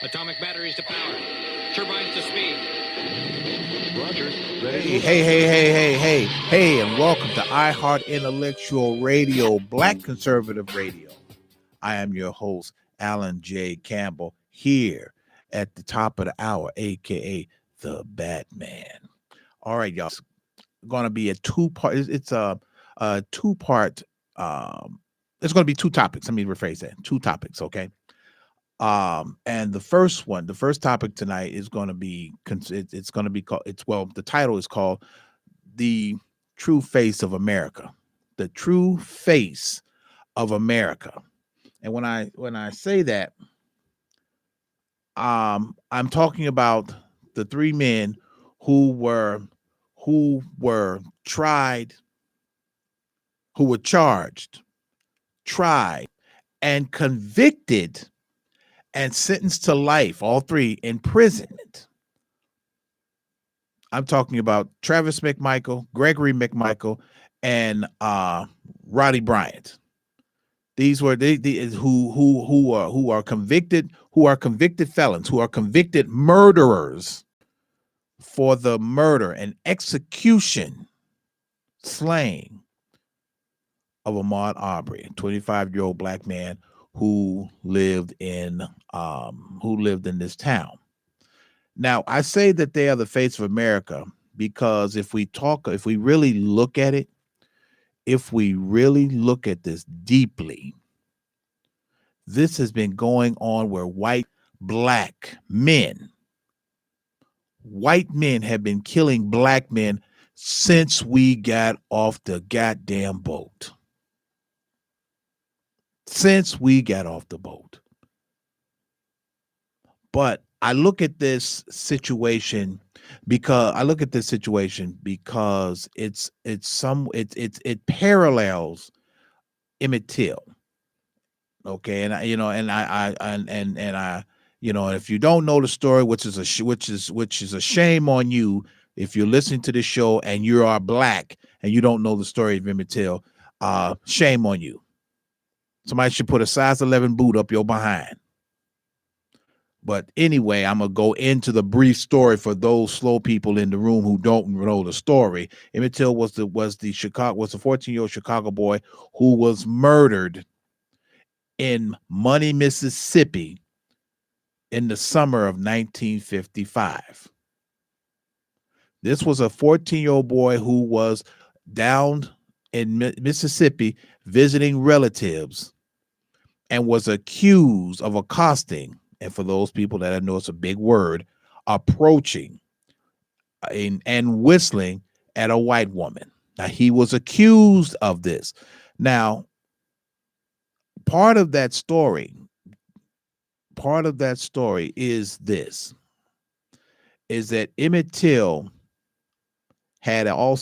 Atomic batteries to power. Turbines to speed. Roger. Hey, and welcome to iHeart Intellectual Radio, Black Conservative Radio. I am your host, Alan J. Campbell, here at the top of the hour, aka the Batman. All right, y'all. It's going to be a two-part. It's a two-part. It's going to be two topics. Let me rephrase that. Two topics, okay? And the first topic tonight is going to be, it's going to be called, the title is called The True Face of America. The True Face of America. And when I say that, I'm talking about the three men who were charged, tried, and convicted and sentenced to life, all three, imprisonment. I'm talking about Travis McMichael, Gregory McMichael, and Roddy Bryant. These were who are convicted felons, who are convicted murderers for the murder and execution, slaying of Ahmaud Arbery, a 25-year-old black man who lived in this town. Now, I say that they are the face of America because if we really look at it, if we really look at this deeply, this has been going on where white men have been killing black men since we got off the goddamn boat. Since we got off the boat. But I look at this situation because it parallels Emmett Till. Okay, and if you don't know the story, which is a shame on you if you're listening to this show and you are black and you don't know the story of Emmett Till, shame on you. Somebody should put a size 11 boot up your behind. But anyway, I'm going to go into the brief story for those slow people in the room who don't know the story. Emmett Till was a 14-year-old Chicago boy who was murdered in Money, Mississippi in the summer of 1955. This was a 14-year-old boy who was down in Mississippi visiting relatives and was accused of accosting, and for those people that know it's a big word, approaching and whistling at a white woman. Now, he was accused of this. Now, part of that story is that Emmett Till had a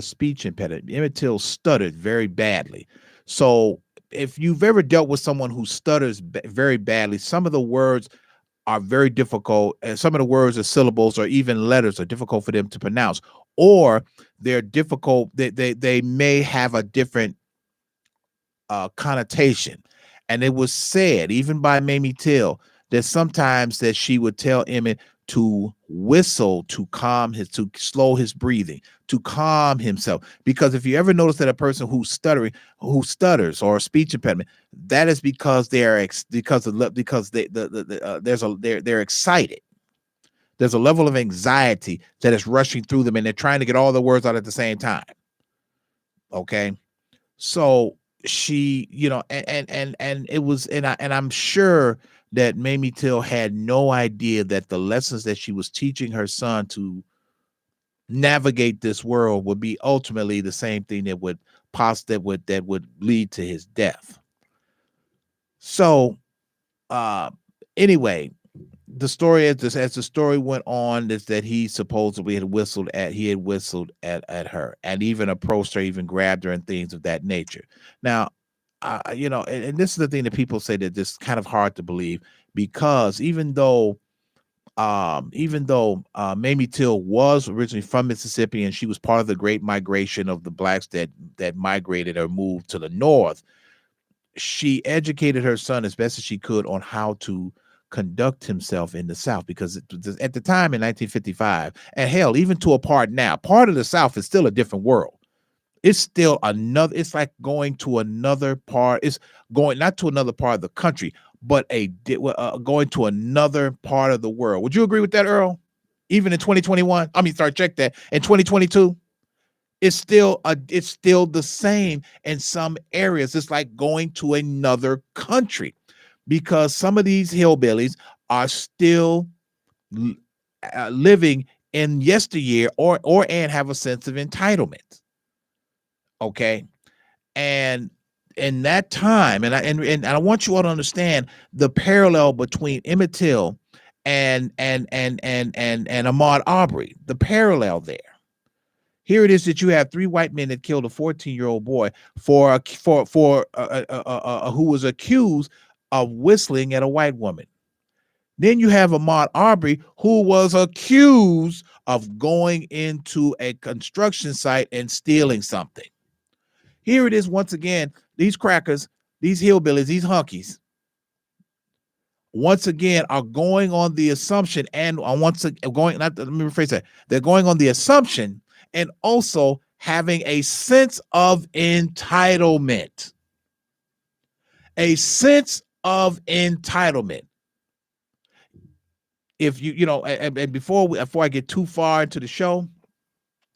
speech impediment. Emmett Till stuttered very badly. So if you've ever dealt with someone who stutters very badly, some of the words are very difficult, and some of the words or syllables or even letters are difficult for them to pronounce, or they're difficult. They may have a different connotation. And it was said, even by Mamie Till, that sometimes that she would tell Emmett to whistle to slow his breathing, to calm himself. Because if you ever notice that a person who stutters or a speech impediment, that is because they're excited. There's a level of anxiety that is rushing through them, and they're trying to get all the words out at the same time. Okay, so she, and it was, and I'm sure that Mamie Till had no idea that the lessons that she was teaching her son to navigate this world would be ultimately the same thing that would lead to his death. So, anyway, the story as the story went on is that he supposedly had whistled at her and even approached her, even grabbed her and things of that nature. Now, and this is the thing that people say that this is kind of hard to believe, because even though Mamie Till was originally from Mississippi and she was part of the great migration of the blacks that migrated or moved to the north, she educated her son as best as she could on how to conduct himself in the South, because at the time in 1955, and hell, even to a part now, part of the South is still a different world. It's still another, it's like going to another part. It's going not to another part of the country, but going to another part of the world. Would you agree with that, Earl? Even in 2021, check that. In 2022, it's still the same in some areas. It's like going to another country, because some of these hillbillies are still living in yesteryear and have a sense of entitlement. Okay. And in that time, and I want you all to understand the parallel between Emmett Till and Ahmaud Arbery, the parallel there. Here it is that you have three white men that killed a 14-year-old boy who was accused of whistling at a white woman. Then you have Ahmaud Arbery, who was accused of going into a construction site and stealing something. Here it is once again, these crackers, these hillbillies, these hunkies, once again are going on the assumption, and let me rephrase that. They're going on the assumption and also having a sense of entitlement. A sense of entitlement. If and before I get too far into the show,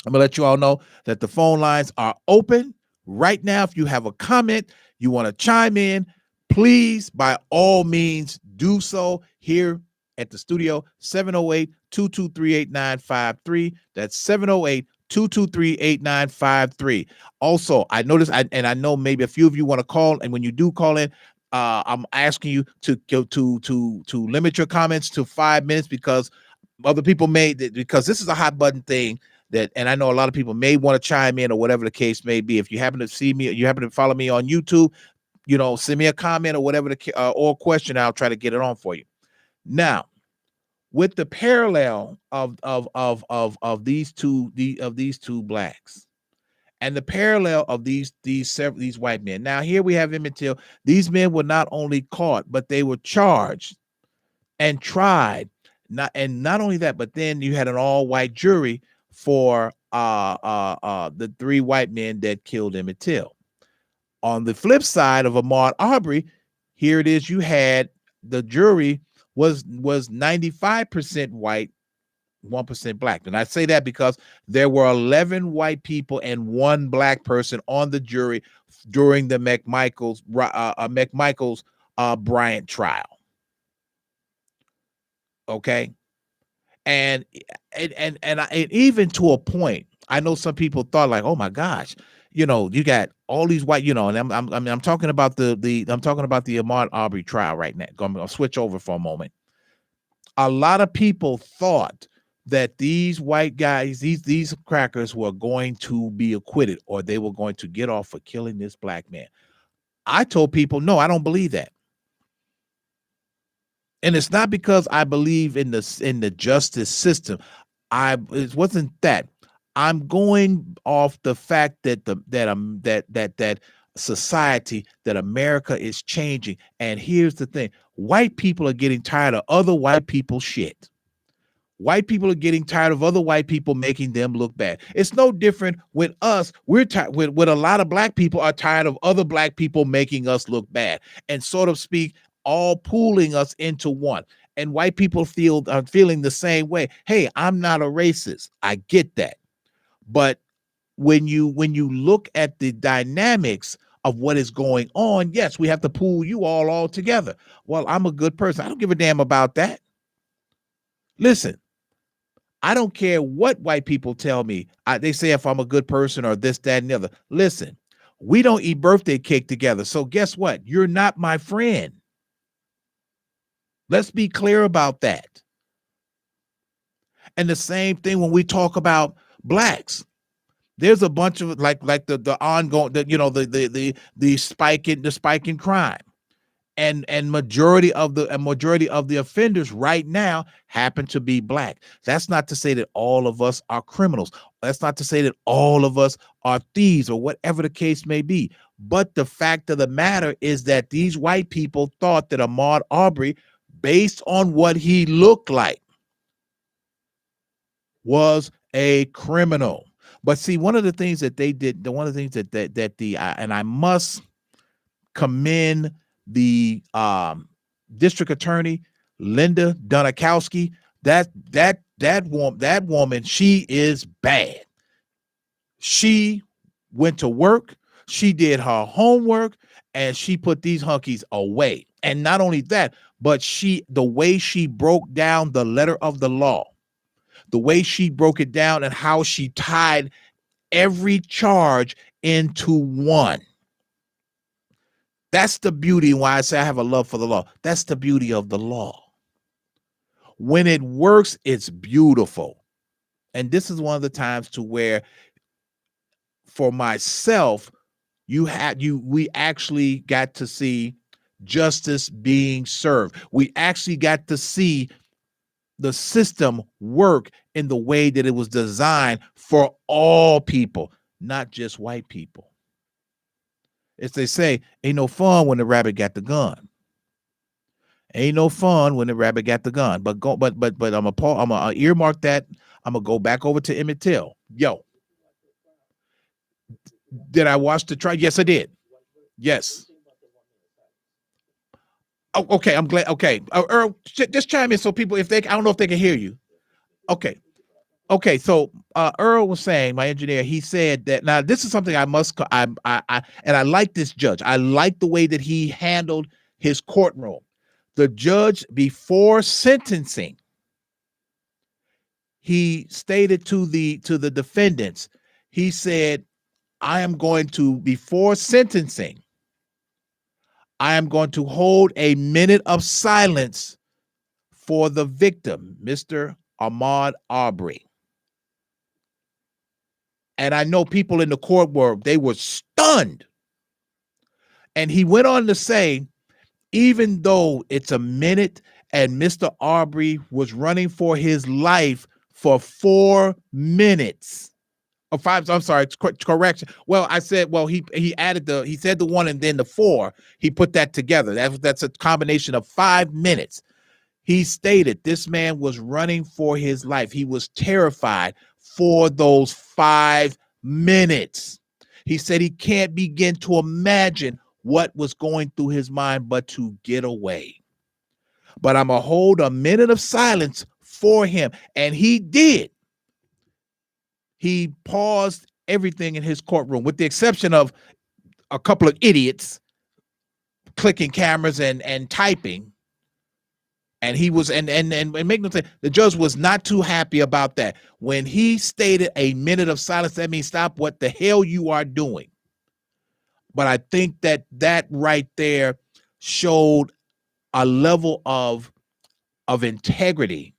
I'm gonna let you all know that the phone lines are open right now. If you have a comment, you want to chime in, please, by all means, do so here at the studio. 708-223-8953. That's 708-223-8953. Also, I noticed, and I know maybe a few of you want to call, and when you do call in, I'm asking you to go to limit your comments to 5 minutes, because other people because this is a hot button thing and I know a lot of people may want to chime in or whatever the case may be. If you happen to see me, you happen to follow me on YouTube, send me a comment or whatever or question. I'll try to get it on for you. Now, with the parallel of these two blacks, and the parallel of these white men. Now, here we have Emmett Till. These men were not only caught, but they were charged and tried. Not only that, but then you had an all-white jury for the three white men that killed Emmett Till. On the flip side of Ahmaud Arbery, here it is, you had the jury was 95% white, 1% black. And I say that because there were 11 white people and one black person on the jury during the McMichaels Bryant trial. Okay. And even to a point, I know some people thought like, oh my gosh, you got all these white, and I'm talking about the Ahmaud Arbery trial right now. I'm gonna switch over for a moment. A lot of people thought that these white guys, these crackers were going to be acquitted, or they were going to get off for killing this black man. I told people, no, I don't believe that. And it's not because I believe in the justice system. It wasn't that. I'm going off the fact that that society, that America is changing. And here's the thing: white people are getting tired of other white people's shit. White people are getting tired of other white people making them look bad. It's no different with us. We're tired with a lot of black people are tired of other black people making us look bad, and sort of speak, all pooling us into one. And white people are feeling the same way. Hey, I'm not a racist. I get that. But when you look at the dynamics of what is going on, yes, we have to pool you all together. Well, I'm a good person. I don't give a damn about that. Listen, I don't care what white people tell me. They say if I'm a good person or this, that, and the other. Listen, we don't eat birthday cake together. So guess what? You're not my friend. Let's be clear about that. And the same thing when we talk about blacks. There's a bunch of like the ongoing, the spike in crime. And majority of the offenders right now happen to be black. That's not to say that all of us are criminals. That's not to say that all of us are thieves or whatever the case may be. But the fact of the matter is that these white people thought that Ahmaud Arbery based on what he looked like, was a criminal. But see, one of the things that they did, one of the things and I must commend the district attorney, Linda Dunikowski. That woman, she is bad. She went to work, she did her homework, and she put these hunkies away. And not only that, but the way she broke down the letter of the law, the way she broke it down and how she tied every charge into one. That's the beauty. Why I say I have a love for the law. That's the beauty of the law. When it works, it's beautiful. And this is one of the times to where, for myself, we actually got to see justice being served. We actually got to see the system work in the way that it was designed for all people, not just white people. As they say, ain't no fun when the rabbit got the gun. Ain't no fun when the rabbit got the gun. But I'm gonna earmark that. I'm gonna go back over to Emmett Till. Yo, did I watch the trial? Yes, I did. Yes. Oh, okay. I'm glad. Okay, Earl, just chime in so people, I don't know if they can hear you. Okay. Okay, so Earl was saying, my engineer, he said that, now this is something I like this judge. I like the way that he handled his courtroom. The judge, before sentencing, he stated to the defendants, he said, before sentencing, I am going to hold a minute of silence for the victim, Mr. Ahmaud Arbery. And I know people in the court they were stunned. And he went on to say, even though it's a minute and Mr. Arbery was running for his life for 4 minutes. Or 5, I'm sorry, correction. Well, I said, he added he said the 1 and then the 4. He put that together. That's a combination of 5 minutes. He stated this man was running for his life. He was terrified for those 5 minutes. He said he can't begin to imagine what was going through his mind but to get away. But I'm going to hold a minute of silence for him. And he did. He paused everything in his courtroom, with the exception of a couple of idiots clicking cameras and typing. And he was, and make no mistake, the judge was not too happy about that. When he stated a minute of silence, that means stop what the hell you are doing. But I think that right there showed a level of integrity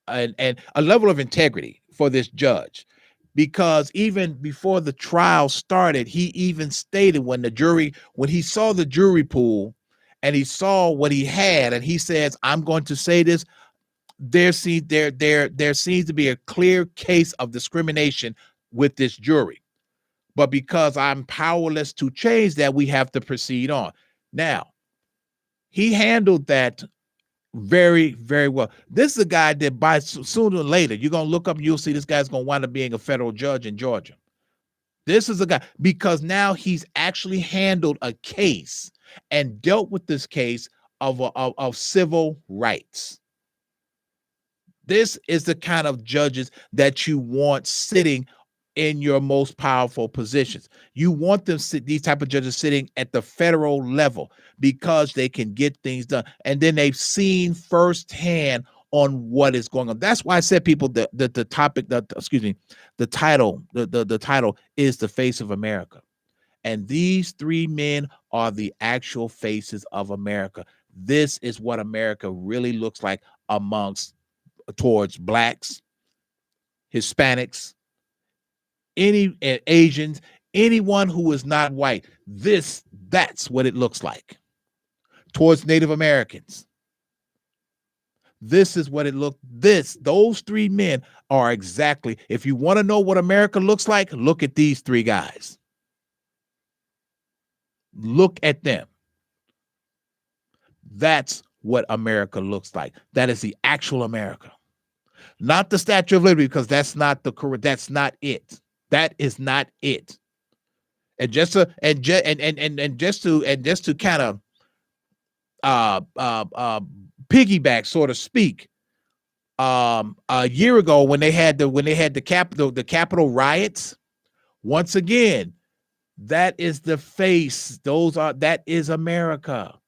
and a level of integrity for this judge, because even before the trial started, he even stated when he saw the jury pool and he saw what he had, and he says, I'm going to say this, there seems to be a clear case of discrimination with this jury. But because I'm powerless to change that, we have to proceed on. Now, he handled that very, very well. This is a guy that sooner or later, you're going to look up and you'll see this guy's going to wind up being a federal judge in Georgia. This is a guy, because now he's actually handled a case and dealt with this case of civil rights. This is the kind of judges that you want sitting in your most powerful positions. You want these type of judges sitting at the federal level, because they can get things done. And then they've seen firsthand on what is going on. That's why I said, people, the title is The Face of America. And these 3 men are the actual faces of America. This is what America really looks like towards blacks, Hispanics, any Asians, anyone who is not white. That's what it looks like. Towards Native Americans. This is what it looked. Those 3 men are exactly, if you want to know what America looks like, look at these 3 guys. Look at them. That's what America looks like. That is the actual America, not the Statue of Liberty, because that's not the correct. That's not it. That is not it. And just to just to kind of piggyback, so to speak, a year ago when they had the Capitol riots, once again, that is the face. That is America.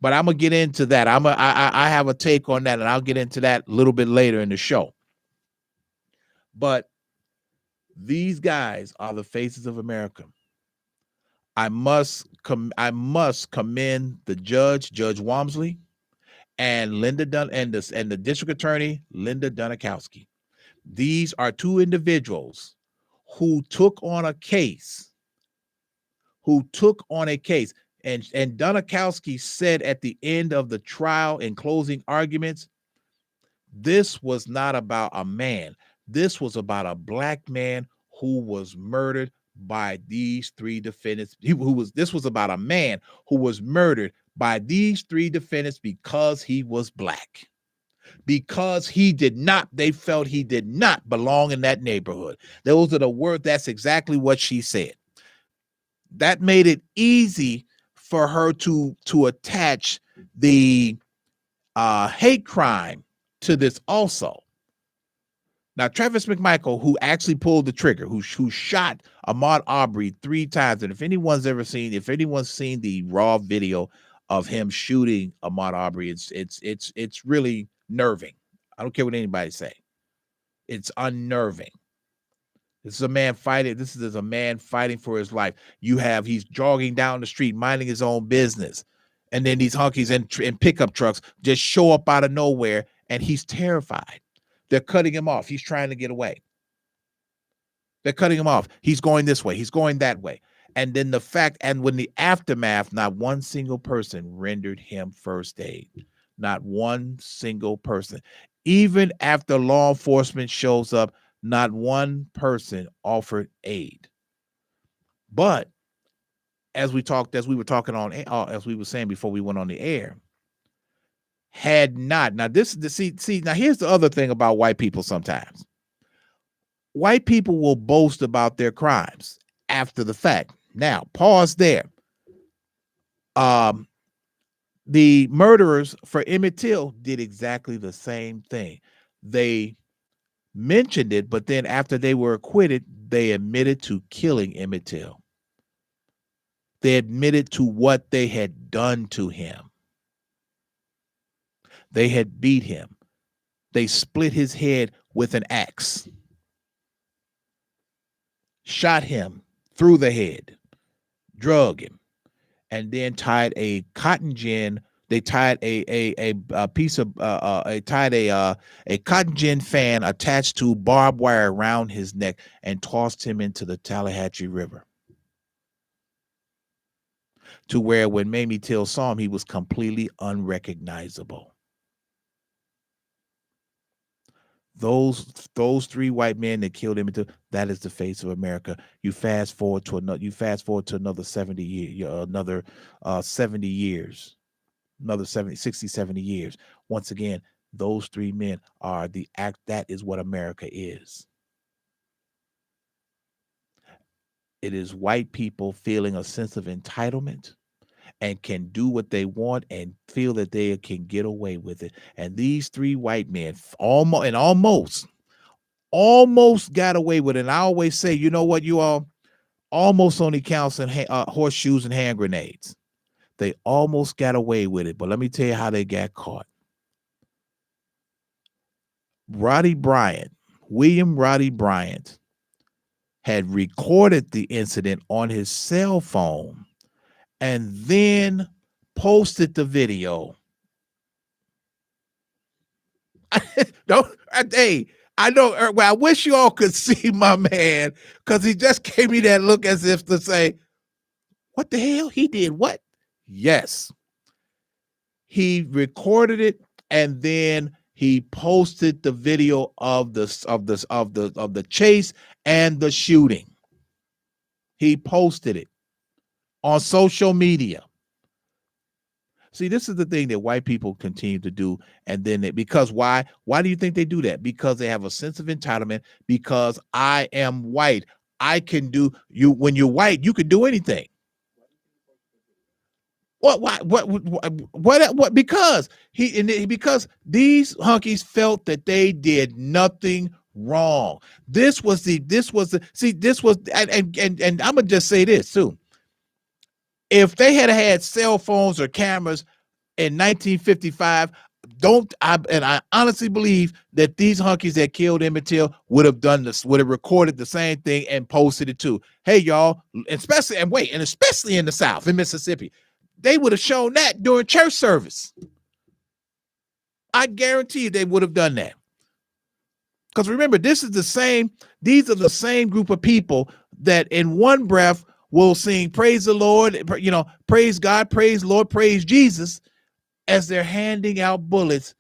But I'm gonna get into that. I have a take on that, and I'll get into that a little bit later in the show. But these guys are the faces of America. I must commend the Judge Walmsley, and Linda Dunn and the District Attorney Linda Dunikowski. These are two individuals who took on a case. And Dunikowski said at the end of the trial in closing arguments, this was not about a man. This was about a black man who was murdered by these three defendants. This was about a man who was murdered by these three defendants because he was black. Because they felt he did not belong in that neighborhood. Those are the words. That's exactly what she said. That made it easy for her to attach the hate crime to this also. Now, Travis McMichael, who actually pulled the trigger, who shot Ahmaud Arbery 3 times, and if anyone's seen the raw video of him shooting Ahmaud Arbery, it's really nerving. I don't care what anybody say. It's unnerving. This is a man fighting. This is a man fighting for his life. He's jogging down the street, minding his own business. And then these honkies in pickup trucks just show up out of nowhere, and he's terrified. They're cutting him off. He's trying to get away. They're cutting him off. He's going this way. He's going that way. And then when the aftermath, not one single person rendered him first aid. Not one single person. Even after law enforcement shows up, not one person offered aid. But as we were saying before we went on the air, now here's the other thing about white people. Sometimes white people will boast about their crimes after the fact. Now, pause there. The murderers for Emmett Till did exactly the same thing. They mentioned it, but then after they were acquitted, they admitted to killing Emmett Till. They admitted to what they had done to him. They had beat him. They split his head with an axe, shot him through the head, drug him, and then tied a cotton gin. They tied a cotton gin fan attached to barbed wire around his neck and tossed him into the Tallahatchie River, to where when Mamie Till saw him, he was completely unrecognizable. Those 3 white men that killed him, that is the face of America. You fast forward to another 70 years, another 70 years, another 60, 70 years. Once again, those 3 men are the act. That is what America is. It is white people feeling a sense of entitlement and can do what they want and feel that they can get away with it. And these 3 white men almost got away with it. And I always say, you know what, you all, almost only counts in horseshoes and hand grenades. They almost got away with it. But let me tell you how they got caught. William Roddy Bryant had recorded the incident on his cell phone and then posted the video. I wish you all could see my man, because he just gave me that look as if to say, what the hell? He did what? Yes. He recorded it and then he posted the video of the chase and the shooting. He posted it on social media. See, this is the thing that white people continue to do. And then because why? Why do you think they do that? Because they have a sense of entitlement, because I am white. I can do you when you're white, you can do anything. What? Because because these hunkies felt that they did nothing wrong. This was the and I'm gonna just say this too. If they had cell phones or cameras in 1955, I honestly believe that these hunkies that killed Emmett Till would have done this, would have recorded the same thing and posted it too. Hey, y'all, especially in the South, in Mississippi, they would have shown that during church service. I guarantee you they would have done that. Because remember, these are the same group of people that in one breath will sing praise the Lord, praise God, praise Lord, praise Jesus, as they're handing out bullets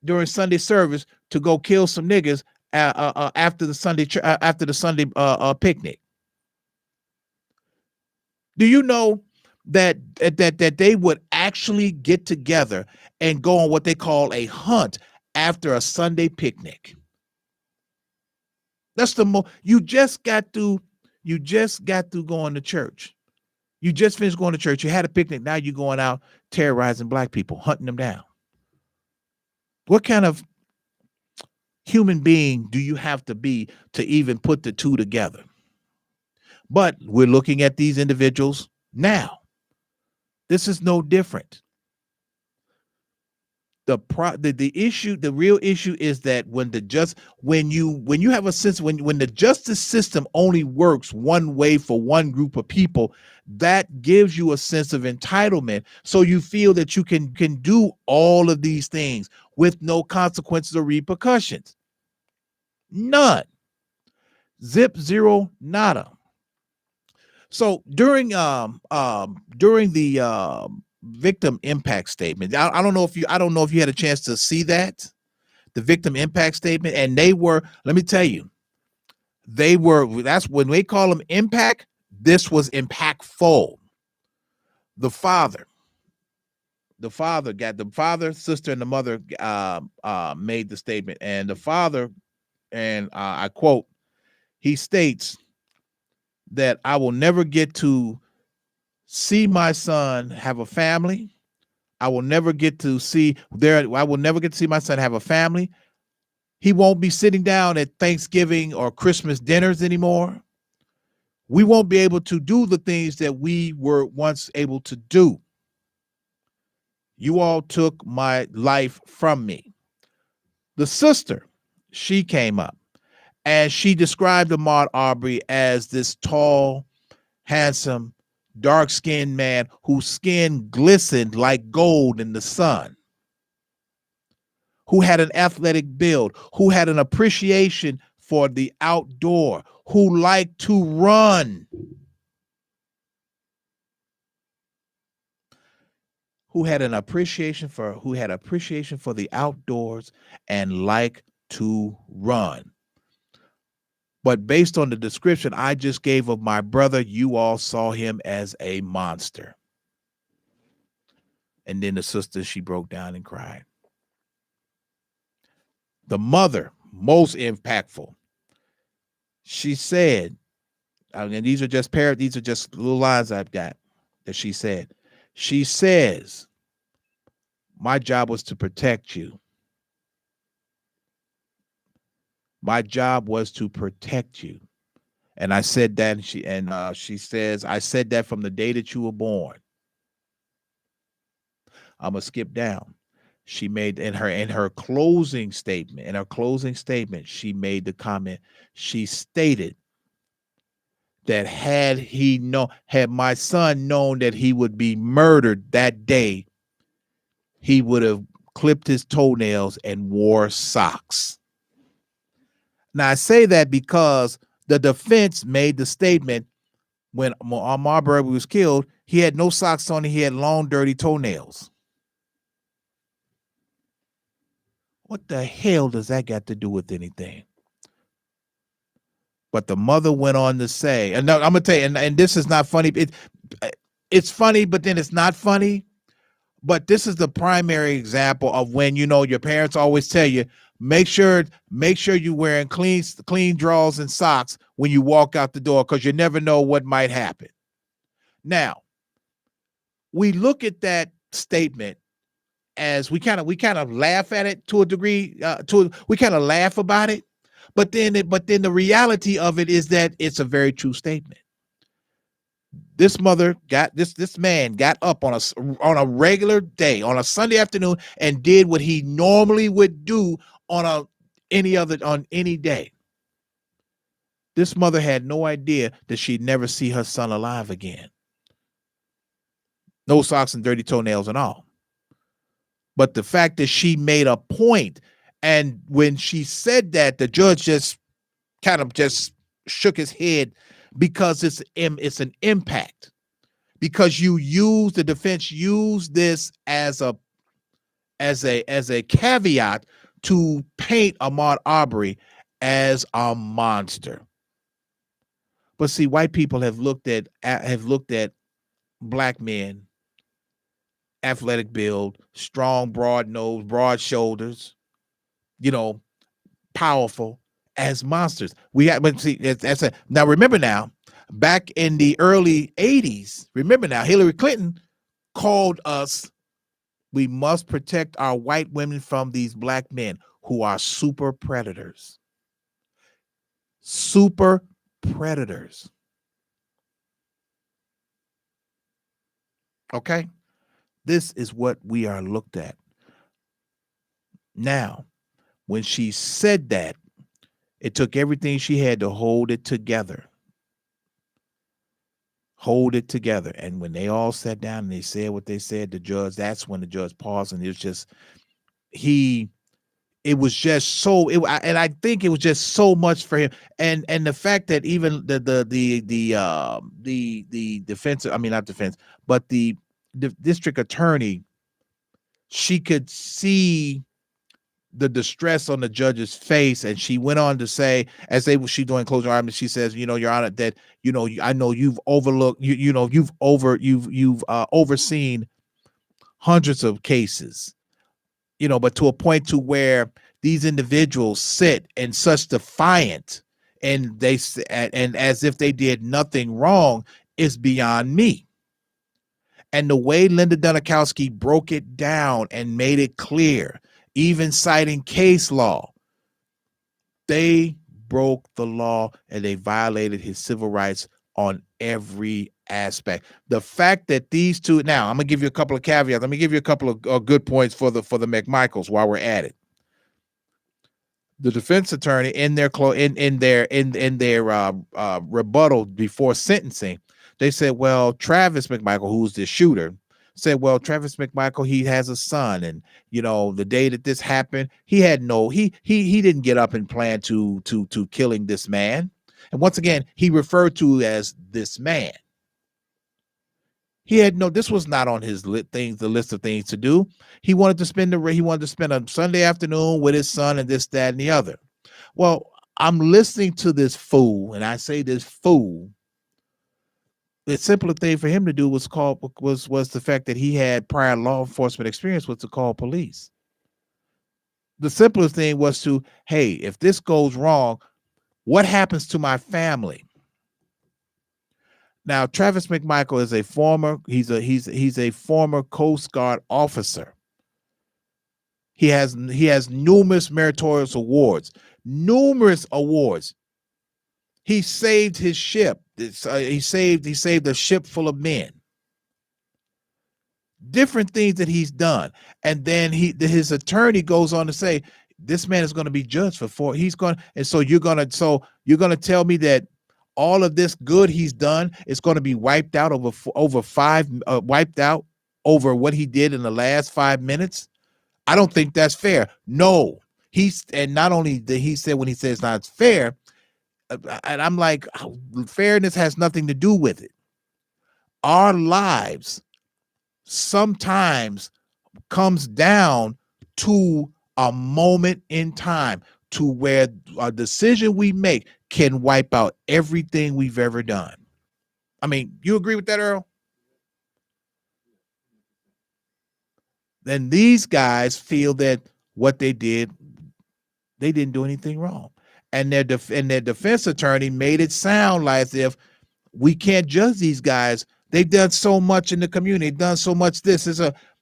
during Sunday service to go kill some niggas after the Sunday picnic. Do you know that they would actually get together and go on what they call a hunt after a Sunday picnic? That's you just got through going to church. You just finished going to church. You had a picnic. Now you're going out terrorizing black people, hunting them down. What kind of human being do you have to be to even put the two together? But we're looking at these individuals now. This is no different. The real issue is that when you have a sense, when the justice system only works one way for one group of people, that gives you a sense of entitlement. So you feel that you can do all of these things with no consequences or repercussions. None. Zip, zero, nada. So during the victim impact statement, I don't know if you had a chance to see that, the victim impact statement, and let me tell you, that's when they call them impact. This was impactful. The father, sister, and the mother made the statement, and the father, and I quote, he states that I will never get to see my son have a family. I will never get to see my son have a family. He won't be sitting down at Thanksgiving or Christmas dinners anymore. We won't be able to do the things that we were once able to do. You all took my life from me. The sister, she came up and she described Ahmaud Arbery as this tall, handsome, dark-skinned man whose skin glistened like gold in the sun, who had an athletic build, who had an appreciation for the outdoor, who liked to run, who had appreciation for the outdoors and liked to run. But based on the description I just gave of my brother, you all saw him as a monster. And then the sister, she broke down and cried. The mother, most impactful. She said, and these are just little lines I've got that she said. She says, my job was to protect you. My job was to protect you. And I said that, and she says, I said that from the day that you were born. I'm gonna skip down. She made in her closing statement, she made the comment. She stated that had my son known that he would be murdered that day, he would have clipped his toenails and wore socks. Now, I say that because the defense made the statement when Ahmaud Arbery was killed, he had no socks on, he had long, dirty toenails. What the hell does that got to do with anything? But the mother went on to say, and I'm going to tell you, and this is not funny. It's funny, but then it's not funny. But this is the primary example of when, you know, your parents always tell you, make sure you're wearing clean drawers and socks when you walk out the door, because you never know what might happen. Now, we look at that statement as we kind of laugh at it to a degree, we kind of laugh about it, but then the reality of it is that it's a very true statement. This man got up on a regular day, on a Sunday afternoon, and did what he normally would do on any day. This mother had no idea that she'd never see her son alive again. No socks and dirty toenails and all. But the fact that she made a point, and when she said that, the judge just kind of just shook his head, because it's an impact. Because the defense used this as a caveat to paint Ahmaud Arbery as a monster. But see, white people have looked at black men, athletic build, strong, broad nose, broad shoulders, powerful, as monsters. Now remember now, back in the early 80s, remember now, Hillary Clinton called us, we must protect our white women from these black men who are super predators. Super predators. Okay? This is what we are looked at. Now, when she said that, it took everything she had to hold it together. Hold it together. And when they all sat down and they said what they said, that's when the judge paused, and it was just, and I think it was just so much for him. And the fact that even the district attorney, she could see the distress on the judge's face, and she went on to say, she doing closing argument, she says, Your Honor, that I know you've overlooked, you've overseen hundreds of cases, but to a point to where these individuals sit in such defiant, and as if they did nothing wrong, is beyond me. And the way Linda Dunikowski broke it down and made it clear, even citing case law, they broke the law and they violated his civil rights on every aspect. The fact that these two, now I'm gonna give you a couple of caveats. Let me give you a couple of good points for the McMichaels while we're at it. The defense attorney in their rebuttal before sentencing, they said, well, Travis McMichael, who's the shooter, said, well, Travis McMichael, he has a son, and the day that this happened, he didn't get up and plan to killing this man. And once again, he referred to as this man. This was not on his the list of things to do. He wanted to spend a Sunday afternoon with his son and this, that, and the other. Well, I'm listening to this fool, and I say this fool. The simpler thing for him to do was the fact that he had prior law enforcement experience, was to call police. The simplest thing was to, hey, if this goes wrong, what happens to my family? Now, Travis McMichael is a former Coast Guard officer. He has numerous meritorious awards. He saved his ship. He saved a ship full of men. Different things that he's done. And then his attorney goes on to say, this man is going to be judged for 4. So you're going to tell me that all of this good he's done is going to be wiped out wiped out over what he did in the last 5 minutes? I don't think that's fair. No. And not only did he say, when he says it's not fair, and I'm like, fairness has nothing to do with it. Our lives sometimes comes down to a moment in time, to where a decision we make can wipe out everything we've ever done. I mean, you agree with that, Earl? then these guys feel that what they didn't do anything wrong. And their defense attorney made it sound like as if we can't judge these guys. They've done so much in the community. They've done so much.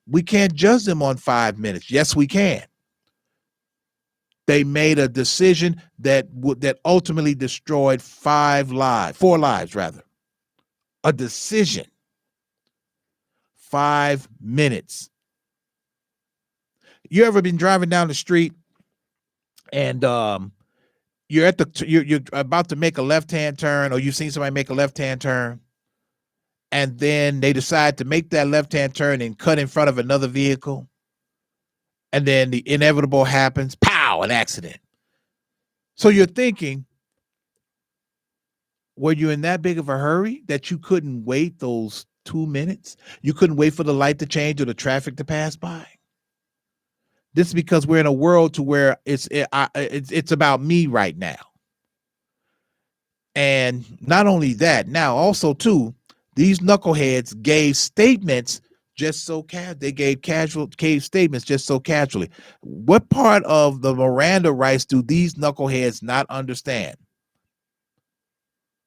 We can't judge them on 5 minutes. Yes, we can. They made a decision that ultimately destroyed 4 lives rather. A decision. 5 minutes. You ever been driving down the street and you're about to make a left-hand turn, or you've seen somebody make a left-hand turn, and then they decide to make that left-hand turn and cut in front of another vehicle, and then the inevitable happens, pow, an accident. So you're thinking, were you in that big of a hurry that you couldn't wait those 2 minutes? You couldn't wait for the light to change or the traffic to pass by? This is because we're in a world to where it's about me right now. And not only that, now also too, these knuckleheads gave statements just so they gave statements just so casually. What part of the Miranda rights do these knuckleheads not understand?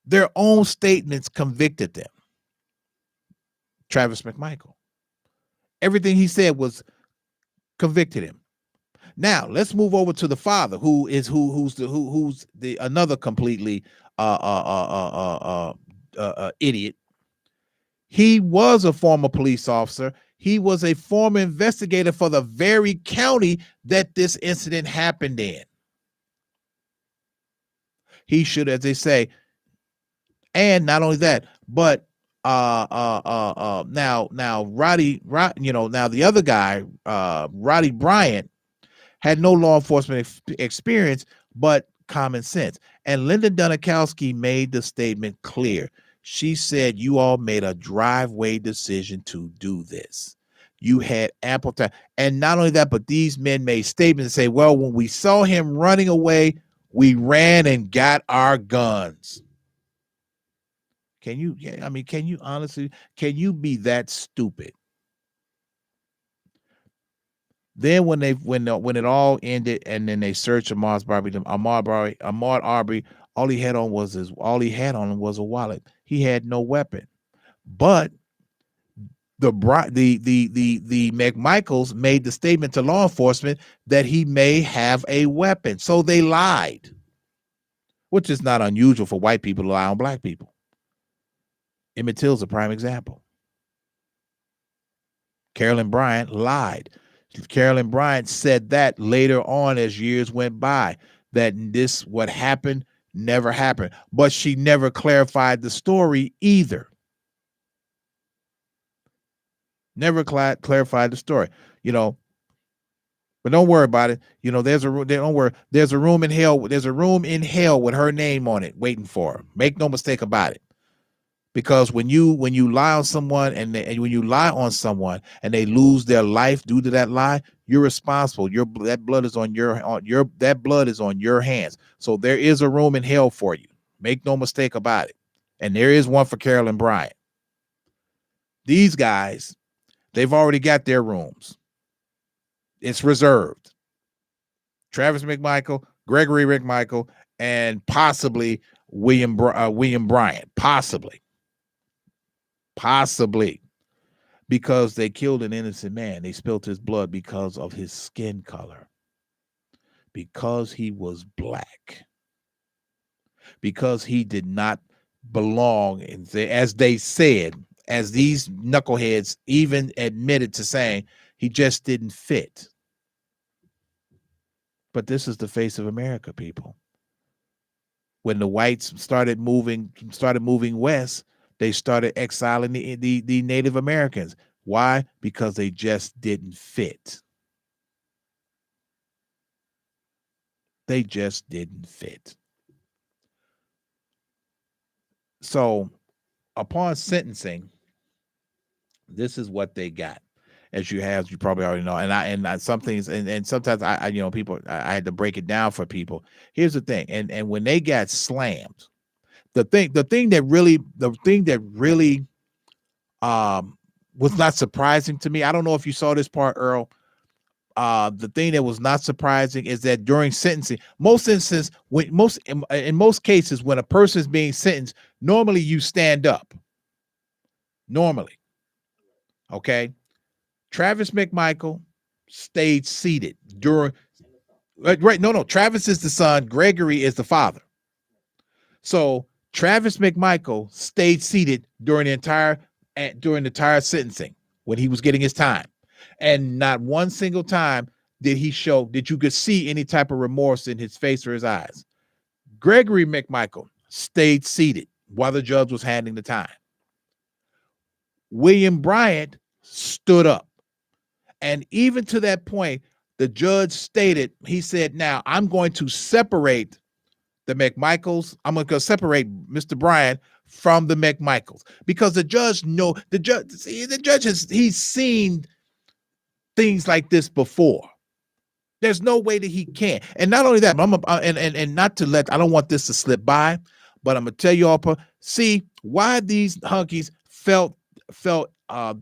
Their own statements convicted them. Travis McMichael. Everything he said was convicted him. Now let's move over to the father, who's the another completely idiot. He was a former police officer. He was a former investigator for the very county that this incident happened in. He should, as they say, and not only that, but now Roddy, now the other guy, Roddy Bryant, had no law enforcement experience, but common sense. And Linda Dunikowski made the statement clear. She said, you all made a driveway decision to do this. You had ample time. And not only that, but these men made statements and say, well, when we saw him running away, we ran and got our guns. Can you honestly, can you be that stupid? Then when it all ended, and then they searched Ahmaud Arbery, all he had on was a wallet. He had no weapon. But the McMichaels made the statement to law enforcement that he may have a weapon. So they lied, which is not unusual for white people to lie on black people. Emmett Till's a prime example. Carolyn Bryant lied. Carolyn Bryant said that later on as years went by, that what happened never happened. But she never clarified the story either. Never clarified the story, but don't worry about it. Don't worry. There's a room in hell. There's a room in hell with her name on it waiting for her. Make no mistake about it. Because when you lie on someone and when you lie on someone and they lose their life due to that lie, you're responsible. That blood is on your hands. So there is a room in hell for you. Make no mistake about it. And there is one for Carolyn Bryant. These guys, they've already got their rooms. It's reserved. Travis McMichael, Gregory McMichael, and possibly William Bryant. Possibly, because they killed an innocent man. They spilled his blood because of his skin color, because he was black, because he did not belong. As they said, as these knuckleheads even admitted to saying, he just didn't fit. But this is the face of America, people. When the whites started moving west, they started exiling the Native Americans. Why? Because they just didn't fit. They just didn't fit. So upon sentencing, this is what they got. As you probably already know. And some things, and sometimes I had to break it down for people. Here's the thing. And when they got slammed, the thing that really was not surprising to me. I don't know if you saw this part, Earl. The thing that was not surprising is that during sentencing, in most cases, when a person is being sentenced, normally you stand up. Normally, okay. Travis McMichael stayed seated during. Right? No. Travis is the son. Gregory is the father. So Travis McMichael stayed seated during the entire sentencing when he was getting his time. And not one single time did you could see any type of remorse in his face or his eyes. Gregory McMichael stayed seated while the judge was handing the time. William Bryant stood up. And even to that point, the judge stated, he said, now I'm going to separate the McMichaels. I'm going to separate Mr. Bryant from the McMichaels, because the judge he's seen things like this before. There's no way that he can. And not only that, but I don't want this to slip by, but I'm gonna tell you all, see why these hunkies felt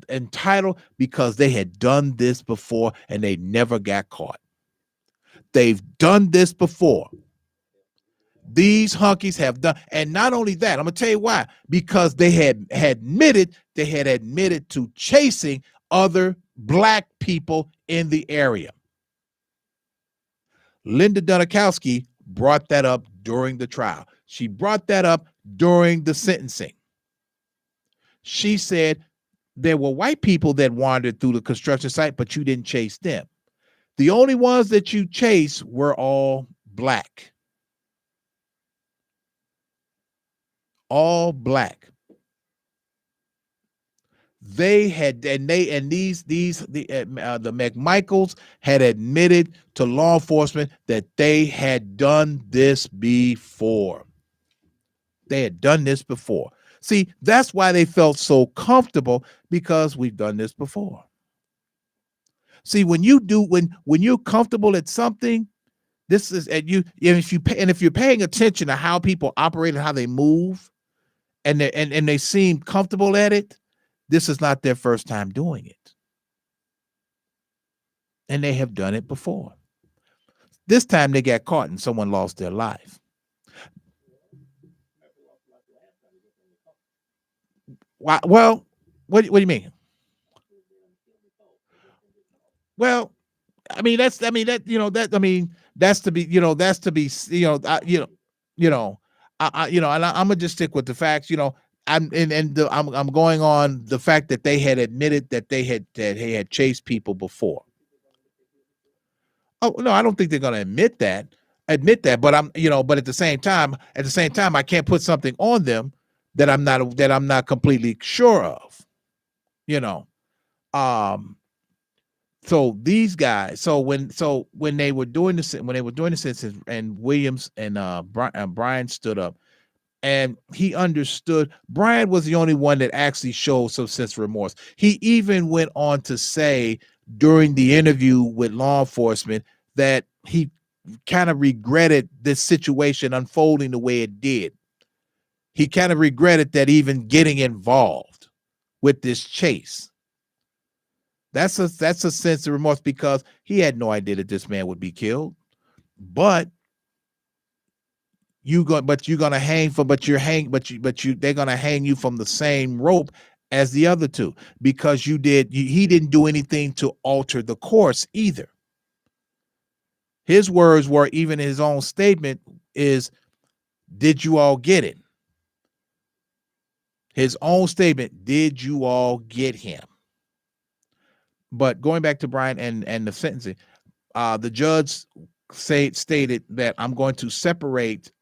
entitled, because they had done this before and they never got caught. They've done this before. These hunkies have done, and not only that, I'm gonna tell you why. Because they had admitted to chasing other black people in the area. Linda Dunikowski brought that up during the trial. She brought that up during the sentencing. She said there were white people that wandered through the construction site, but you didn't chase them. The only ones that you chased were all black. All black. The McMichaels had admitted to law enforcement that they had done this before. They had done this before. See, that's why they felt so comfortable, because we've done this before. See, when you're comfortable at something, this is, and if you're paying attention to how people operate and how they move, and they seem comfortable at it, this is not their first time doing it. And they have done it before. This time they got caught and someone lost their life. Well, what do you mean? Well, that's to be, and I'm gonna just stick with the facts. I'm going on the fact that they had admitted that they had chased people before. Oh no, I don't think they're gonna admit that, but but at the same time, I can't put something on them that I'm not completely sure of. So these guys, when they were doing the census, and Williams and Brian stood up, and he understood. Brian was the only one that actually showed some sense of remorse. He even went on to say during the interview with law enforcement that he kind of regretted this situation unfolding the way it did. He kind of regretted that even getting involved with this chase. That's a sense of remorse, because he had no idea that this man would be killed. But they're gonna hang you from the same rope as the other two, because he didn't do anything to alter the course either. His words were, even his own statement is, did you all get it? His own statement, did you all get him? But going back to Brian and the sentencing, the judge stated that I'm going to separate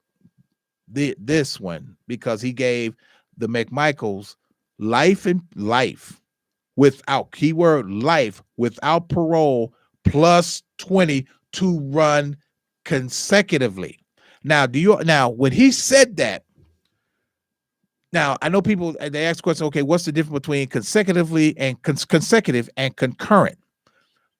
this one, because he gave the McMichaels life without, keyword life, without parole, plus 20 to run consecutively. Now, when he said that, now I know people, they ask the question, okay, what's the difference between consecutive and concurrent?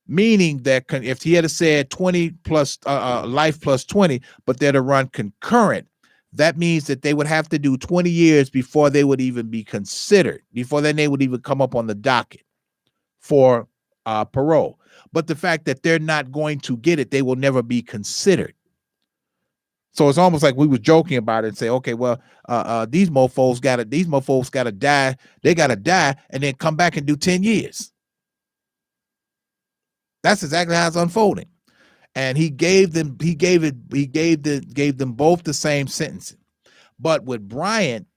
Meaning that if he had said 20 plus life plus 20, but they're to run concurrent, that means that they would have to do 20 years before they would even be considered, before then they would even come up on the docket for parole. But the fact that they're not going to get it, they will never be considered. So it's almost like we were joking about it and say, okay, well, these mofos gotta die. They gotta die and then come back and do 10 years. That's exactly how it's unfolding. And he gave them both the same sentencing. But with Bryant,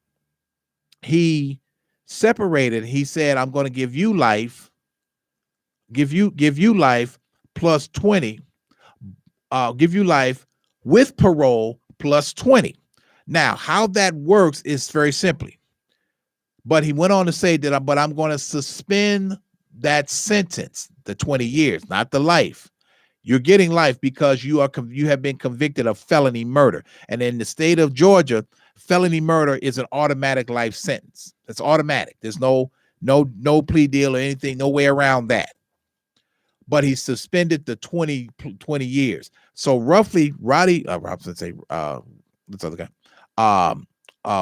he separated. He said, I'm going to give you life, give you life plus 20. Give you life with parole plus 20. Now, how that works is very simply. But he went on to say that, but I'm going to suspend that sentence, the 20 years, not the life. You're getting life because you have been convicted of felony murder. And in the state of Georgia, felony murder is an automatic life sentence. It's automatic. There's no plea deal or anything, no way around that. But he suspended the 20 years. So roughly, this other guy,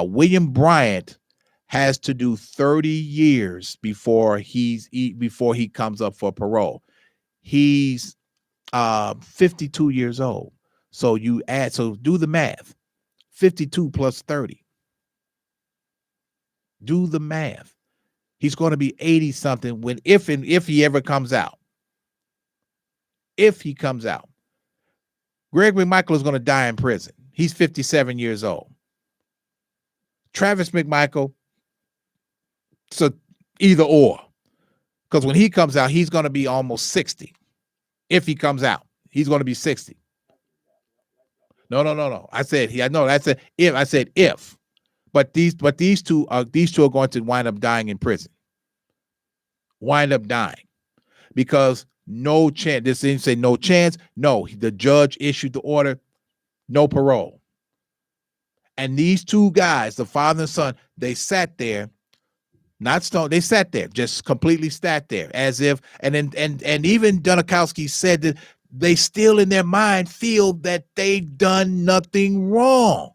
William Bryant has to do 30 years before he comes up for parole. He's 52 years old. So do the math. 52 plus 30. Do the math. He's going to be 80 something if he ever comes out. If he comes out. Gregory McMichael is going to die in prison. He's 57 years old. Travis McMichael, so either or. Because when he comes out, he's going to be almost 60. If he comes out, he's going to be 60. No. I said if. But these two are going to wind up dying in prison. Wind up dying. Because no chance. This didn't say no chance. No, the judge issued the order, no parole. And these two guys, the father and son, they sat there, not stoned. They sat there, just completely sat there, as if. And even Dunikowski said that they still in their mind feel that they've done nothing wrong.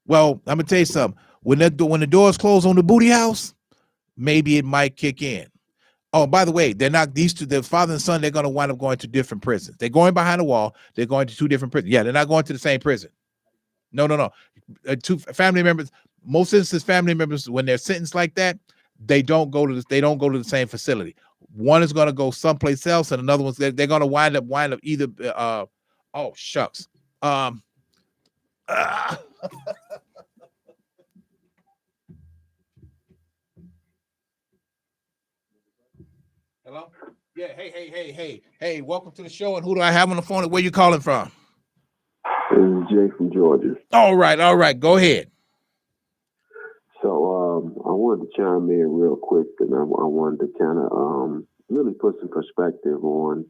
Well, I'm gonna tell you something. When the doors close on the booty house, maybe it might kick in. Oh, by the way, they're not these two, the father and son, they're going to wind up going to different prisons. They're going behind the wall. They're going to two different prisons. Yeah, they're not going to the same prison. No. Two family members, most instances, family members, when they're sentenced like that, they don't go to the same facility. One is going to go someplace else, and another one's they're going to wind up either. Oh shucks. Hello? Yeah, hey, welcome to the show. And who do I have on the phone? Where you calling from? This is Jay from Georgia. All right. Go ahead. So I wanted to chime in real quick, and I wanted to kind of really put some perspective on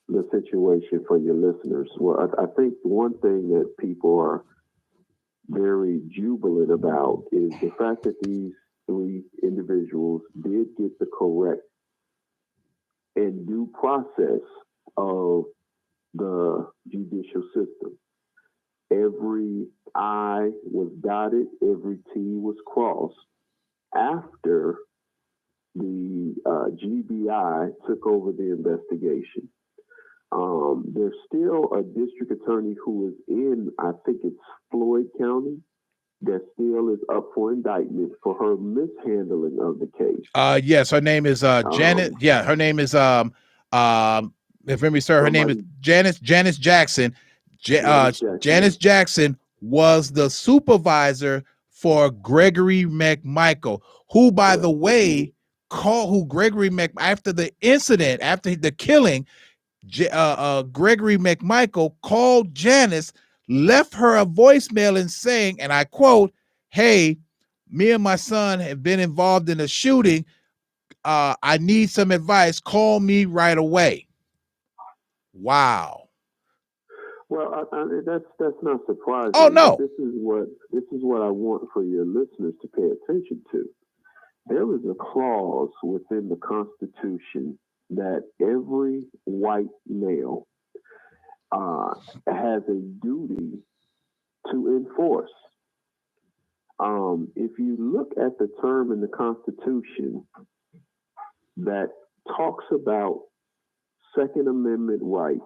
the situation for your listeners. Well, I think one thing that people are very jubilant about is the fact that these three individuals did get the correct and due process of the judicial system. Every I was dotted, every T was crossed after the GBI took over the investigation. There's still a district attorney who is in, I think it's Floyd County, that still is up for indictment for her mishandling of the case. Yes, her name is Janet. Yeah, her name is if memory serves, her name is Janice Jackson. Janice Jackson was the supervisor for Gregory McMichael, who, by the way, after the incident, after the killing, Gregory McMichael called Janice, left her a voicemail and saying, and I quote, "Hey, me and my son have been involved in a shooting. I need some advice. Call me right away." Wow. Well, that's not surprising. Oh no. This is what I want for your listeners to pay attention to. There is a clause within the Constitution that every white male has a duty to enforce. If you look at the term in the Constitution that talks about Second Amendment rights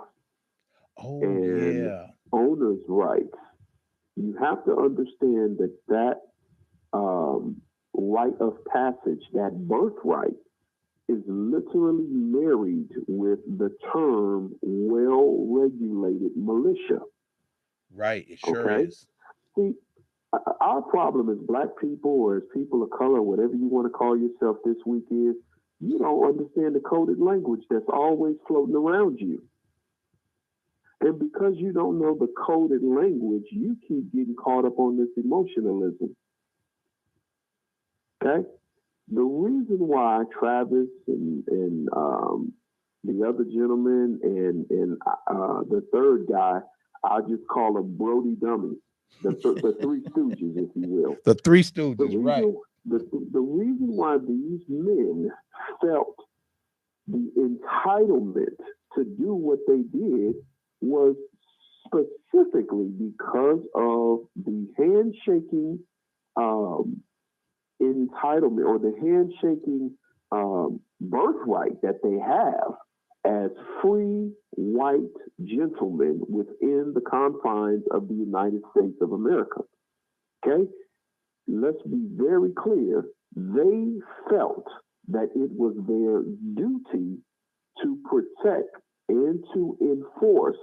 and owners' rights, you have to understand that rite of passage, that birthright, is literally married with the term well-regulated militia. Right, it sure is. See, our problem as Black people or as people of color, whatever you want to call yourself this week, is you don't understand the coded language that's always floating around you. And because you don't know the coded language, you keep getting caught up on this emotionalism. Okay? The reason why Travis and the other gentleman and the third guy, I'll just call him Brody Dummy, the Three Stooges, if you will. The Three Stooges, right. The reason why these men felt the entitlement to do what they did was specifically because of the handshaking entitlement or the handshaking birthright that they have as free white gentlemen within the confines of the United States of America. Okay? Let's be very clear. They felt that it was their duty to protect and to enforce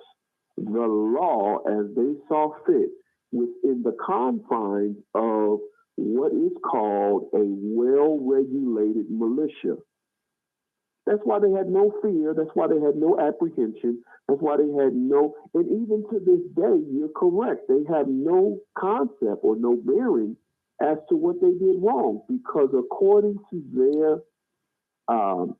the law as they saw fit within the confines of what is called a well-regulated militia. That's why they had no fear. That's why they had no apprehension. That's why they had no, and even to this day, you're correct. They have no concept or no bearing as to what they did wrong, because according to their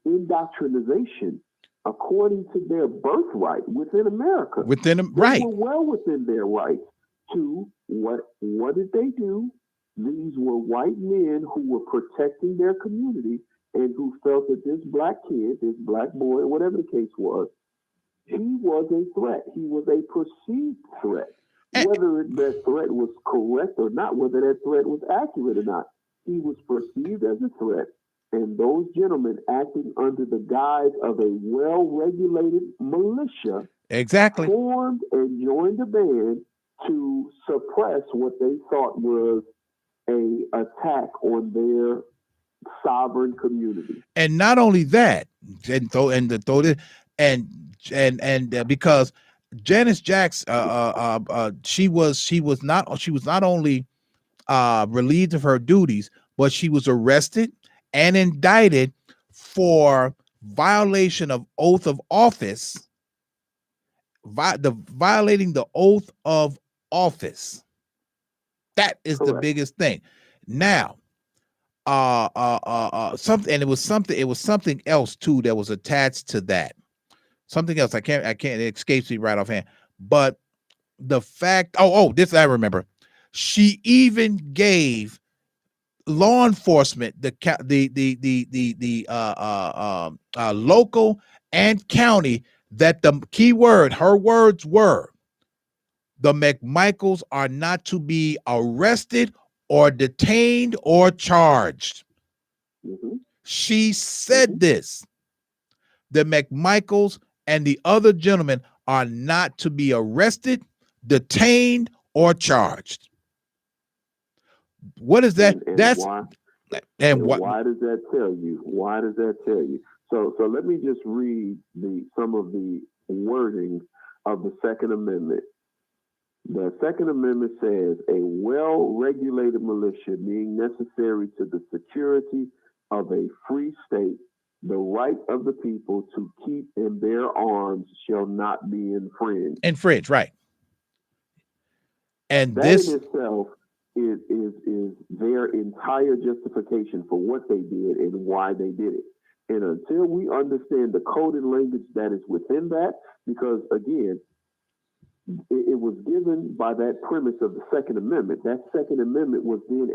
indoctrination, according to their birthright within America, they were well within their rights to what did they do? These were white men who were protecting their community and who felt that this Black kid, this Black boy, whatever the case was, he was a threat. He was a perceived threat. Whether that threat was correct or not, whether that threat was accurate or not, he was perceived as a threat. And those gentlemen acting under the guise of a well-regulated militia formed and joined a band to suppress what they thought was an attack on their sovereign community. And not only that, because Janice Jackson, she was not only relieved of her duties, but she was arrested and indicted for violation of oath of office, violating the oath of office. That is correct. The biggest thing. Now, something, and it was something else too that was attached to that. Something else. I can't. It escapes me right offhand. But the fact. This I remember. She even gave law enforcement the local and county that the key word, her words were, the McMichaels are not to be arrested or detained or charged. Mm-hmm. She said this. The McMichaels and the other gentlemen are not to be arrested, detained, or charged. What is that? Why does that tell you? Why does that tell you? So let me just read some of the wording of the Second Amendment. The Second Amendment says a well-regulated militia being necessary to the security of a free state, the right of the people to keep and bear arms shall not be infringed. Infringed, right. And that this in itself is their entire justification for what they did and why they did it. And until we understand the coded language that is within that, because again, it was given by that premise of the Second Amendment. That Second Amendment was then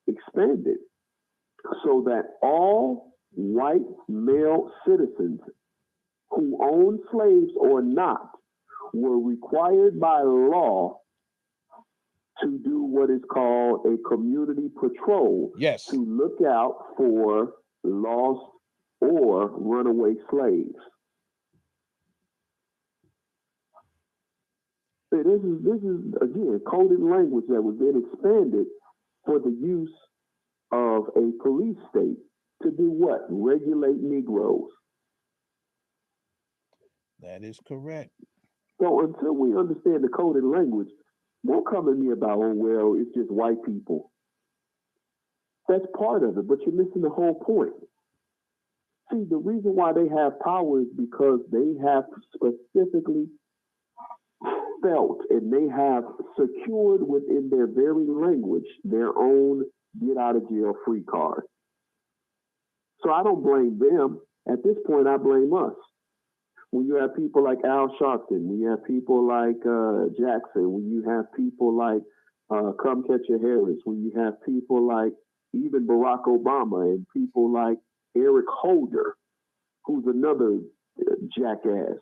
expanded so that all white male citizens who owned slaves or not, were required by law to do what is called a community patrol. Yes. To look out for lost or runaway slaves. So this is again coded language that was then expanded for the use of a police state to do what? Regulate Negroes. That is correct. So until we understand the coded language, don't come at me about, oh, well, it's just white people. That's part of it, but you're missing the whole point. See, the reason why they have power is because they have specifically felt and they have secured within their very language their own get out of jail free card. So I don't blame them. At this point, I blame us. When you have people like Al Sharpton, when you have people like Jackson, when you have people like Come Catcher Harris, when you have people like even Barack Obama and people like Eric Holder, who's another jackass.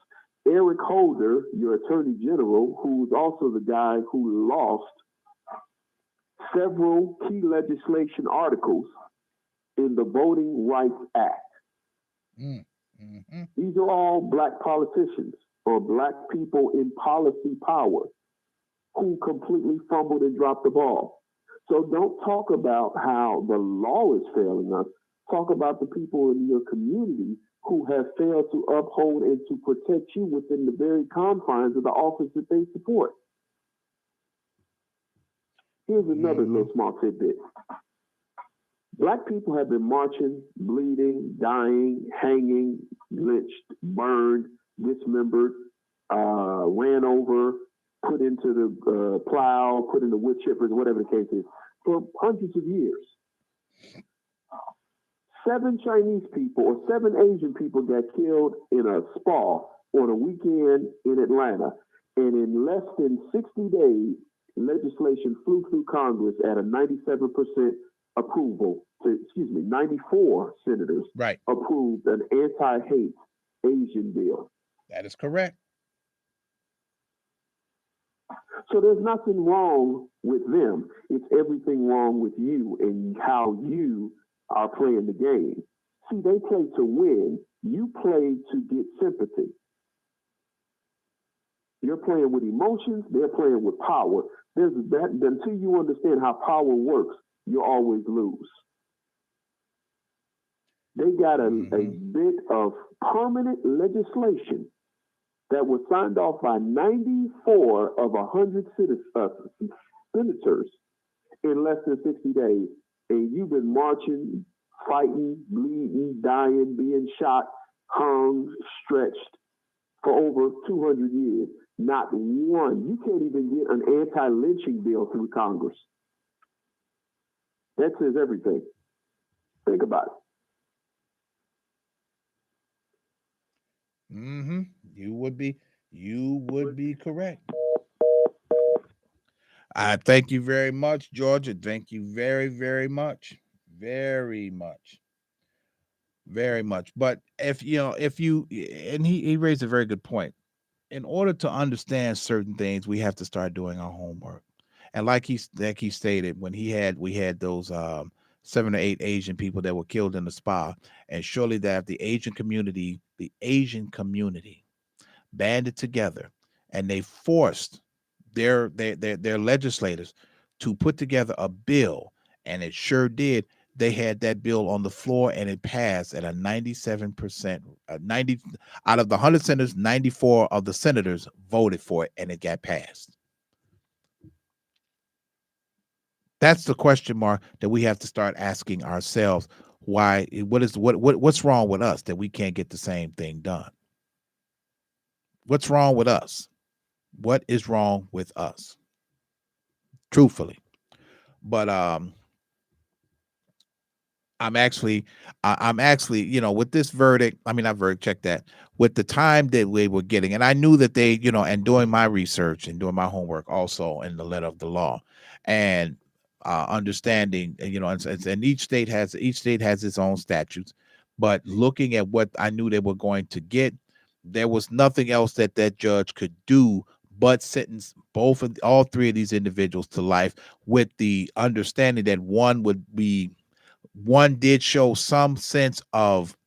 Eric Holder, your attorney general, who's also the guy who lost several key legislation articles in the Voting Rights Act. Mm-hmm. These are all black politicians or black people in policy power who completely fumbled and dropped the ball. So don't talk about how the law is failing us. Talk about the people in your community who have failed to uphold and to protect you within the very confines of the office that they support. Here's another little small tidbit. Black people have been marching, bleeding, dying, hanging, lynched, burned, dismembered, ran over, put into the plow, put in the wood chippers, whatever the case is, for hundreds of years. 7 Chinese people or 7 Asian people got killed in a spa on a weekend in Atlanta. And in less than 60 days, legislation flew through Congress at a 97% approval. 94 senators approved an anti-hate Asian bill. That is correct. So there's nothing wrong with them. It's everything wrong with you and how you are playing the game. See, they play to win. You play to get sympathy. You're playing with emotions. They're playing with power. There's that until you understand how power works, you'll always lose. They got a bit of permanent legislation that was signed off by 94 of 100 senators in less than 60 days. And you've been marching, fighting, bleeding, dying, being shot, hung, stretched for over 200 years. Not one. You can't even get an anti-lynching bill through Congress. That says everything. Think about it. Mm-hmm. You would be correct. I thank you very much, Georgia. Thank you very, very much. Very much. Very much. But if you and he raised a very good point. In order to understand certain things, we have to start doing our homework. And like he stated, when we had those 7 or 8 Asian people that were killed in the spa, and surely that the Asian community banded together and they forced their legislators to put together a bill, and it sure did. They had that bill on the floor and it passed at a 97%. 90 out of the 100 senators, 94 of the senators voted for it, and it got passed. That's the question mark that we have to start asking ourselves. Why? What's wrong with us that we can't get the same thing done? What's wrong with us? What is wrong with us? Truthfully. But I'm actually, with this verdict, not verdict, check that, with the time that we were getting, and I knew that they, and doing my research and doing my homework also in the letter of the law, and understanding, and each state has its own statutes, but looking at what I knew they were going to get, There was nothing else that that judge could do but sentence all three of these individuals to life, with the understanding that one did show some sense of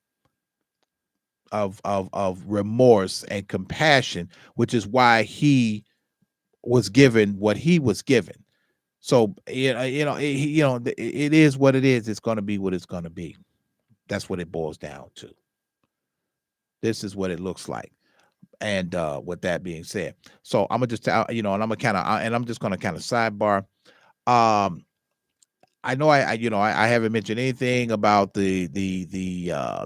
remorse and compassion, which is why he was given what he was given. So it is what it is. It's going to be what it's going to be. That's what it boils down to. This is what it looks like. And with that being said, so I'm gonna just tell and I'm just gonna kind of sidebar. I know I haven't mentioned anything about the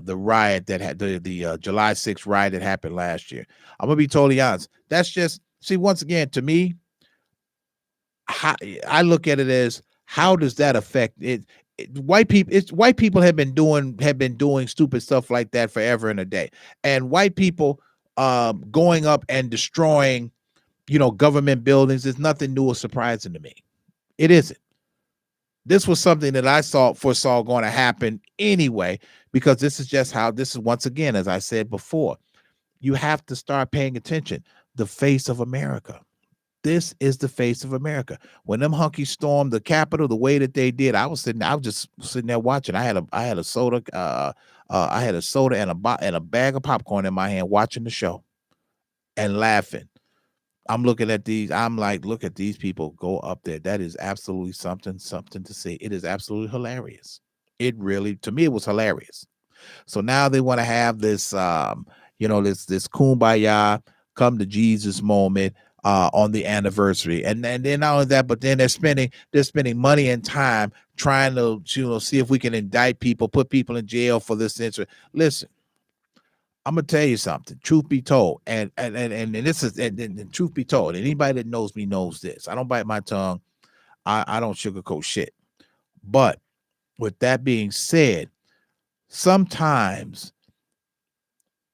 riot that had the July 6th riot that happened last year. I'm gonna be totally honest. That's just, see, once again, to me, I look at it as, how does that affect it? White people have been doing stupid stuff like that forever and a day, and white people going up and destroying government buildings is nothing new or surprising to me. It isn't. This was something that I foresaw going to happen anyway, because this is once again, as I said before, you have to start paying attention. The face of America. This is the face of America. When them hunkies stormed the Capitol the way that they did, I was just sitting there watching. I had a soda, I had a soda and a bag of popcorn in my hand, watching the show and laughing. I'm looking at these. I'm like, look at these people go up there. That is absolutely something to see. It is absolutely hilarious. It really, to me, it was hilarious. So now they want to have this, this kumbaya, come to Jesus moment on the anniversary, and then not only that, but then they're spending money and time trying to see if we can indict people, put people in jail for this incident. Listen, I'm gonna tell you something. Truth be told, and this is and truth be told, anybody that knows me knows this. I don't bite my tongue. I don't sugarcoat shit. But with that being said, sometimes,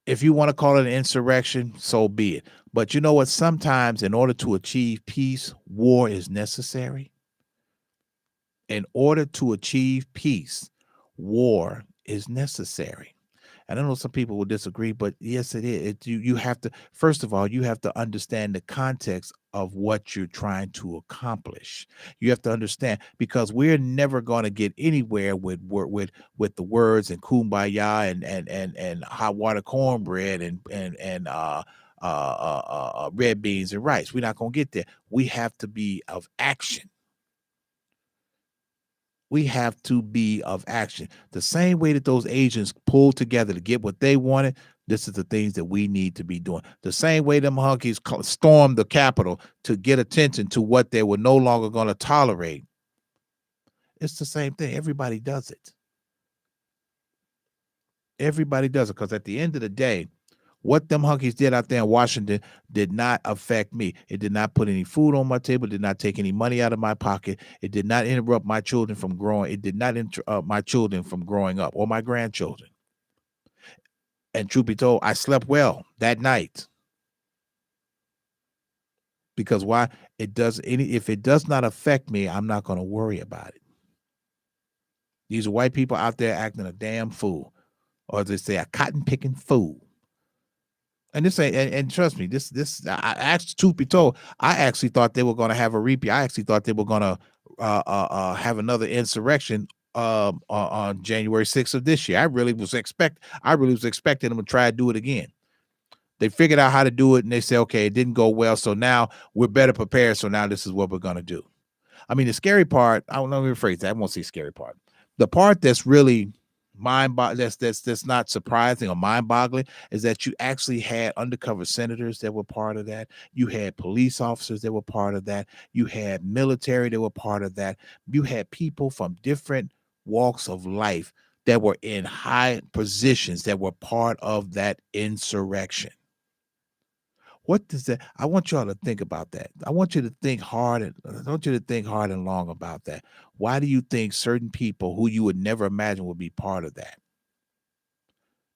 if you want to call it an insurrection, so be it. But you know what? Sometimes, in order to achieve peace, war is necessary. In order to achieve peace, war is necessary. And I know some people will disagree, but yes, it is. You have to, first of all, you have to understand the context of what you're trying to accomplish. You have to understand, because we're never going to get anywhere with the words and kumbaya and hot water cornbread and red beans and rice. We're not going to get there. We have to be of action. We have to be of action. The same way that those agents pulled together to get what they wanted, this is the things that we need to be doing. The same way them hunkies stormed the Capitol to get attention to what they were no longer going to tolerate. It's the same thing. Everybody does it. Everybody does it, because at the end of the day, what them hunkies did out there in Washington did not affect me. It did not put any food on my table. It did not take any money out of my pocket. It did not interrupt my children from growing. It did not interrupt my children from growing up, or my grandchildren. And truth be told, I slept well that night. Because why? If it does not affect me, I'm not going to worry about it. These are white people out there acting a damn fool, or as they say, a cotton picking fool. And this ain't, and trust me, I actually, truth be told, I actually thought they were going to have a repeat. I actually thought they were going to have another insurrection on January 6th of this year. I really was expecting them to try to do it again. They figured out how to do it, and they said, okay, it didn't go well, so now we're better prepared. So now this is what we're going to do. I mean, the scary part, I don't know, let me rephrase that. I won't say scary part. The part that's really that's not surprising or mind-boggling is that you actually had undercover senators that were part of that. You had police officers that were part of that. You had military that were part of that. You had people from different walks of life that were in high positions that were part of that insurrection. What does that? I want y'all to think about that. I want you to think hard and long about that. Why do you think certain people who you would never imagine would be part of that?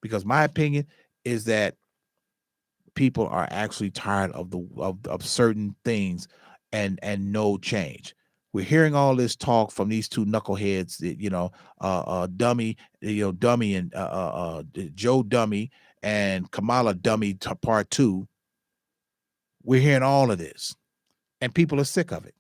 Because my opinion is that people are actually tired of certain things and no change. We're hearing all this talk from these two knuckleheads, Dummy and Joe Dummy and Kamala Dummy Part 2. We're hearing all of this, and people are sick of it.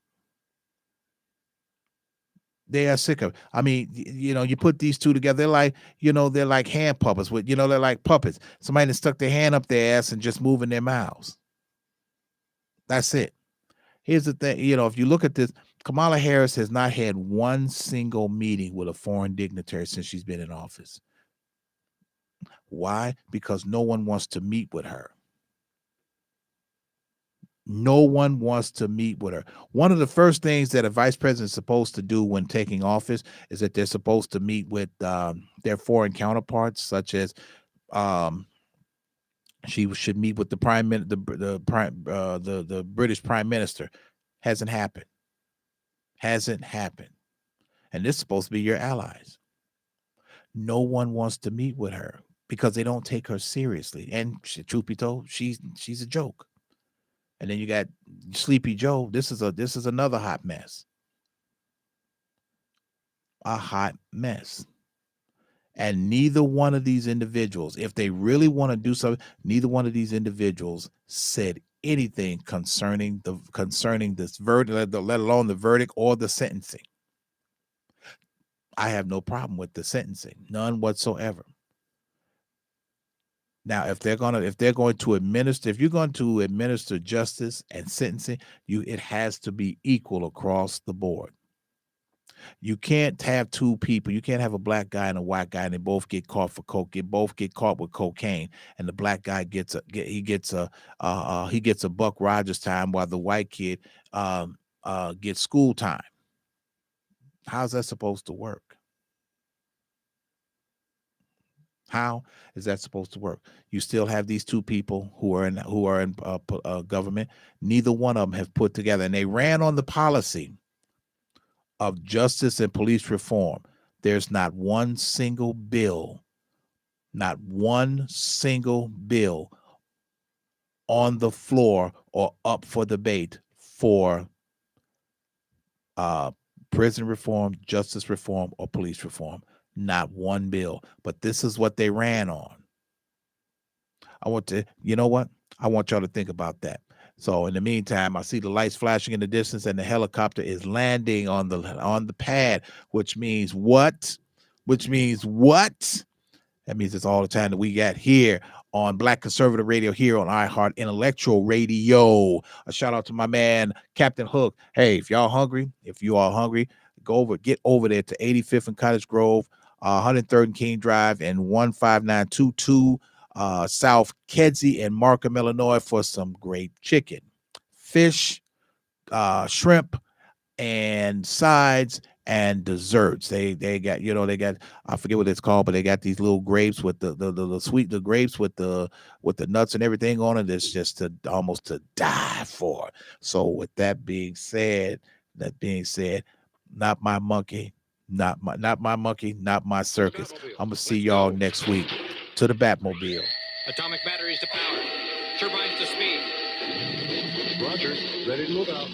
They are sick of it. I mean, you put these two together, they're like, they're like hand puppets with, they're like puppets. Somebody that stuck their hand up their ass and just moving their mouths. That's it. Here's the thing, if you look at this, Kamala Harris has not had one single meeting with a foreign dignitary since she's been in office. Why? Because no one wants to meet with her. No one wants to meet with her. One of the first things that a vice president is supposed to do when taking office is that they're supposed to meet with their foreign counterparts, such as she should meet with the the British Prime Minister. Hasn't happened. And this is supposed to be your allies. No one wants to meet with her because they don't take her seriously. And truth be told, she's a joke. And then you got Sleepy Joe. This is another hot mess. A hot mess. And neither one of these individuals, if they really want to do something, neither one of these individuals said anything concerning this verdict, let alone the verdict or the sentencing. I have no problem with the sentencing, none whatsoever. Now, if you're going to administer justice and sentencing, it has to be equal across the board. You can't have two people. You can't have a black guy and a white guy, and they both get caught for coke. They both get caught with cocaine, and the black guy gets a Buck Rogers time, while the white kid gets school time. How's that supposed to work? How is that supposed to work? You still have these two people who are in government. Neither one of them have put together, and they ran on the policy of justice and police reform. There's not one single bill on the floor or up for debate for prison reform, justice reform, or police reform. Not one bill. But this is what they ran on. I want y'all to think about that. So in the meantime, I see the lights flashing in the distance, and the helicopter is landing on the pad, which means what? That means it's all the time that we got here on Black Conservative Radio, here on iHeart Intellectual Radio. A shout out to my man, Captain Hook. Hey, if you are hungry, get over there to 85th and Cottage Grove, 103rd and King Drive, and 15922 South Kedzie and Markham, Illinois, for some great chicken, fish, shrimp, and sides and desserts. They got I forget what it's called, but they got these little grapes with the grapes with the nuts and everything on it. It's just almost to die for. So with that being said, not my monkey, not my circus. I'm gonna see y'all next week. To the Batmobile. Atomic batteries to power. Turbines to speed. Roger. Ready to move out.